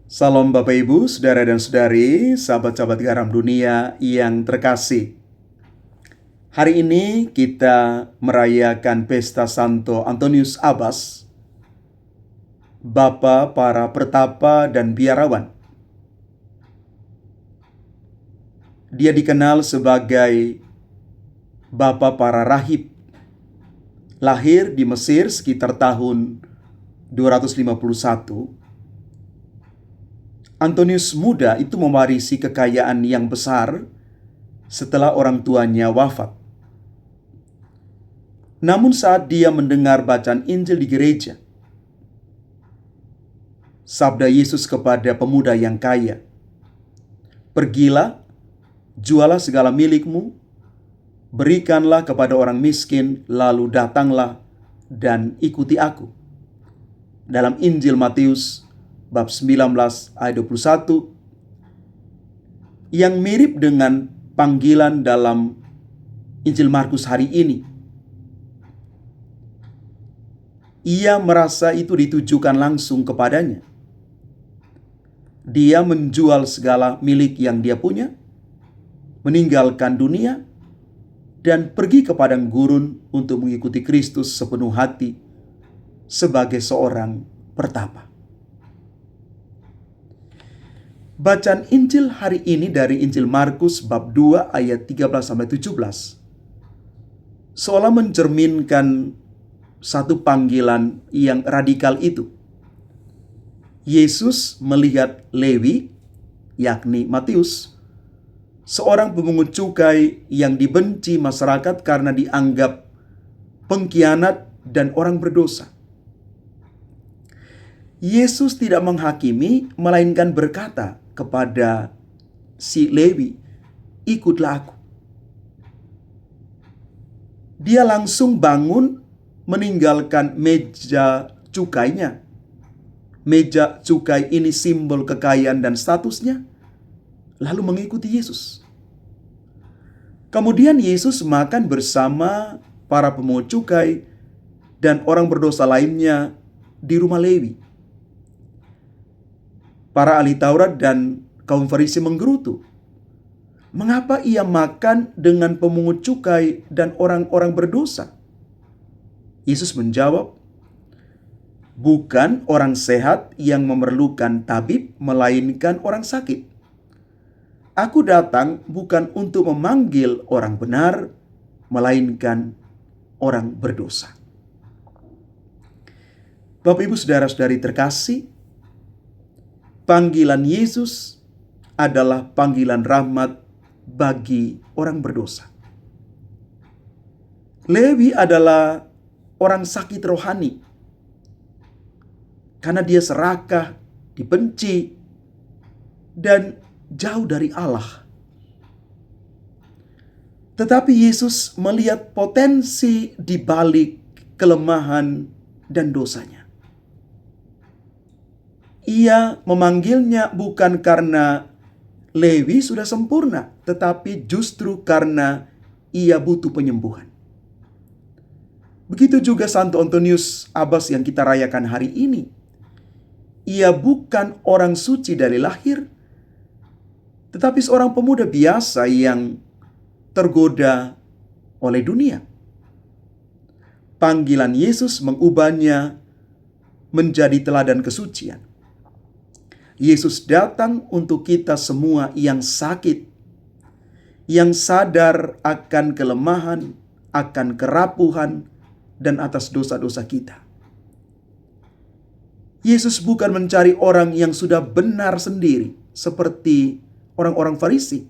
Salam Bapak Ibu, Saudara dan Saudari, sahabat-sahabat garam dunia yang terkasih. Hari ini kita merayakan pesta Santo Antonius Abbas, Bapa para pertapa dan biarawan. Dia dikenal sebagai Bapa para rahib. Lahir di Mesir sekitar tahun 251. Antonius muda itu mewarisi kekayaan yang besar setelah orang tuanya wafat. Namun saat dia mendengar bacaan Injil di gereja, sabda Yesus kepada pemuda yang kaya, "Pergilah, jualah segala milikmu, berikanlah kepada orang miskin, lalu datanglah dan ikuti aku." Dalam Injil Matius bab 19 ayat 21, yang mirip dengan panggilan dalam Injil Markus hari ini. Ia merasa itu ditujukan langsung kepadanya. Dia menjual segala milik yang dia punya, meninggalkan dunia, dan pergi ke padang gurun untuk mengikuti Kristus sepenuh hati sebagai seorang pertapa. Bacaan Injil hari ini dari Injil Markus bab 2 ayat 13-17 seolah mencerminkan satu panggilan yang radikal itu. Yesus melihat Lewi, yakni Matius, seorang pemungut cukai yang dibenci masyarakat karena dianggap pengkhianat dan orang berdosa. Yesus tidak menghakimi, melainkan berkata kepada si Lewi, "Ikutlah aku." Dia langsung bangun, meninggalkan meja cukainya. Meja cukai ini simbol kekayaan dan statusnya, lalu mengikuti Yesus. Kemudian Yesus makan bersama para pemungut cukai dan orang berdosa lainnya di rumah Lewi. Para ahli Taurat dan kaum Farisi menggerutu. Mengapa ia makan dengan pemungut cukai dan orang-orang berdosa? Yesus menjawab, "Bukan orang sehat yang memerlukan tabib, melainkan orang sakit. Aku datang bukan untuk memanggil orang benar, melainkan orang berdosa." Bapak, Ibu, Saudara-saudari terkasih, panggilan Yesus adalah panggilan rahmat bagi orang berdosa. Lewi adalah orang sakit rohani karena dia serakah, dibenci, dan jauh dari Allah. Tetapi Yesus melihat potensi di balik kelemahan dan dosanya. Ia memanggilnya bukan karena Lewi sudah sempurna, tetapi justru karena ia butuh penyembuhan. Begitu juga Santo Antonius Abbas yang kita rayakan hari ini. Ia bukan orang suci dari lahir, tetapi seorang pemuda biasa yang tergoda oleh dunia. Panggilan Yesus mengubahnya menjadi teladan kesucian. Yesus datang untuk kita semua yang sakit, yang sadar akan kelemahan, akan kerapuhan, dan atas dosa-dosa kita. Yesus bukan mencari orang yang sudah benar sendiri, seperti orang-orang Farisi,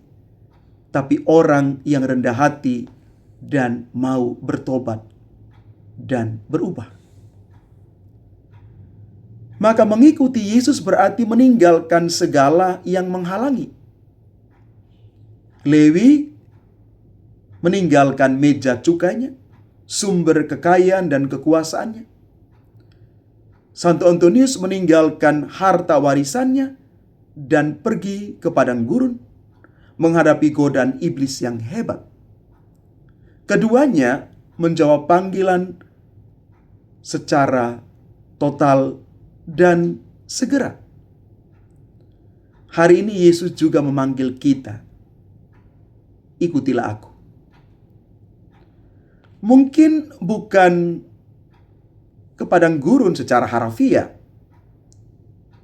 tapi orang yang rendah hati dan mau bertobat dan berubah. Maka mengikuti Yesus berarti meninggalkan segala yang menghalangi. Lewi meninggalkan meja cukainya, sumber kekayaan dan kekuasaannya. Santo Antonius meninggalkan harta warisannya dan pergi ke padang gurun, menghadapi godaan iblis yang hebat. Keduanya menjawab panggilan secara total dan segera. Hari ini Yesus juga memanggil kita, ikutilah aku. Mungkin bukan ke padang gurun secara harfiah,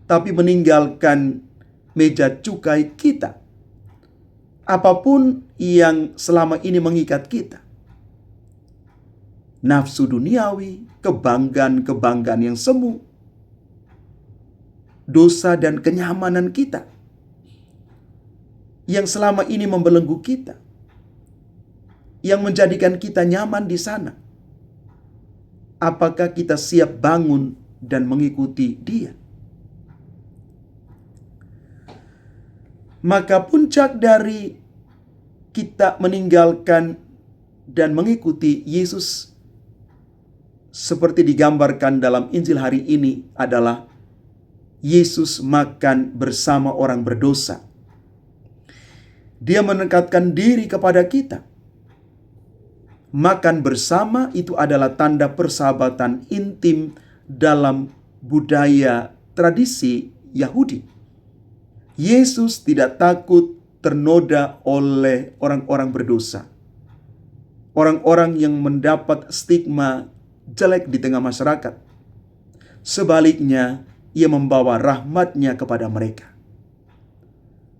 tapi meninggalkan meja cukai kita. Apapun yang selama ini mengikat kita. Nafsu duniawi, kebanggaan-kebanggaan yang semu, dosa dan kenyamanan kita yang selama ini membelenggu kita, yang menjadikan kita nyaman di sana. Apakah kita siap bangun dan mengikuti Dia? Maka puncak dari kita meninggalkan dan mengikuti Yesus seperti digambarkan dalam Injil hari ini adalah Yesus makan bersama orang berdosa. Dia mendekatkan diri kepada kita. Makan bersama itu adalah tanda persahabatan intim dalam budaya tradisi Yahudi. Yesus tidak takut ternoda oleh orang-orang berdosa. Orang-orang yang mendapat stigma jelek di tengah masyarakat. Sebaliknya, Ia membawa rahmat-Nya kepada mereka.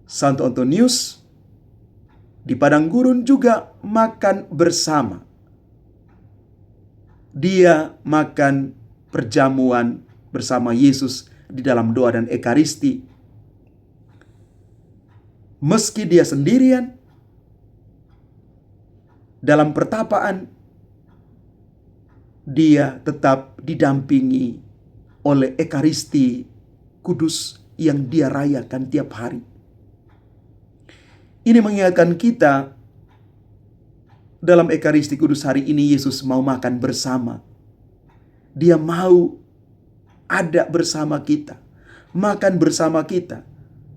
Santo Antonius di padang gurun juga makan bersama. Dia makan perjamuan bersama Yesus di dalam doa dan ekaristi. Meski dia sendirian dalam pertapaan, dia tetap didampingi oleh ekaristi kudus yang dia rayakan tiap hari. Ini mengingatkan kita, dalam ekaristi kudus hari ini Yesus mau makan bersama. Dia mau ada bersama kita, makan bersama kita,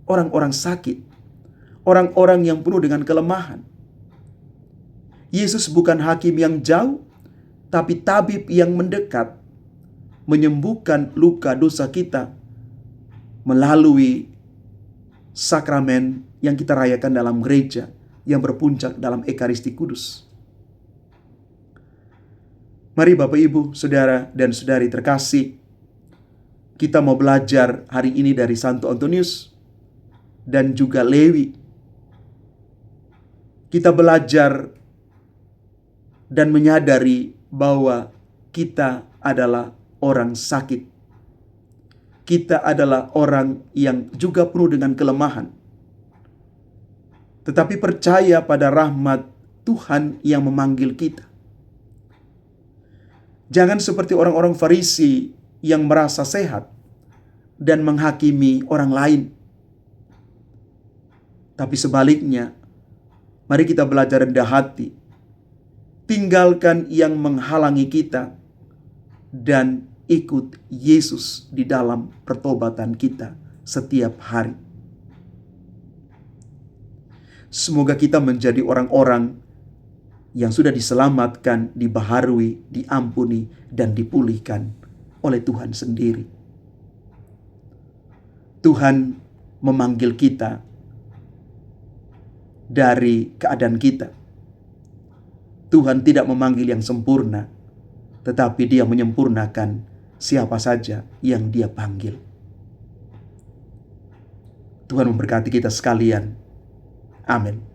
orang-orang sakit, orang-orang yang penuh dengan kelemahan. Yesus bukan hakim yang jauh, tapi tabib yang mendekat, menyembuhkan luka dosa kita melalui sakramen yang kita rayakan dalam gereja yang berpuncak dalam ekaristi kudus. Mari Bapak, Ibu, Saudara, dan Saudari terkasih, kita mau belajar hari ini dari Santo Antonius dan juga Lewi. Kita belajar dan menyadari bahwa kita adalah orang sakit. Kita adalah orang yang juga penuh dengan kelemahan. Tetapi percaya pada rahmat Tuhan yang memanggil kita. Jangan seperti orang-orang Farisi yang merasa sehat dan menghakimi orang lain. Tapi sebaliknya, mari kita belajar rendah hati. Tinggalkan yang menghalangi kita dan ikut Yesus di dalam pertobatan kita setiap hari. Semoga kita menjadi orang-orang yang sudah diselamatkan, dibaharui, diampuni, dan dipulihkan oleh Tuhan sendiri. Tuhan memanggil kita dari keadaan kita. Tuhan tidak memanggil yang sempurna, tetapi Dia menyempurnakan siapa saja yang Dia panggil. Tuhan memberkati kita sekalian. Amin.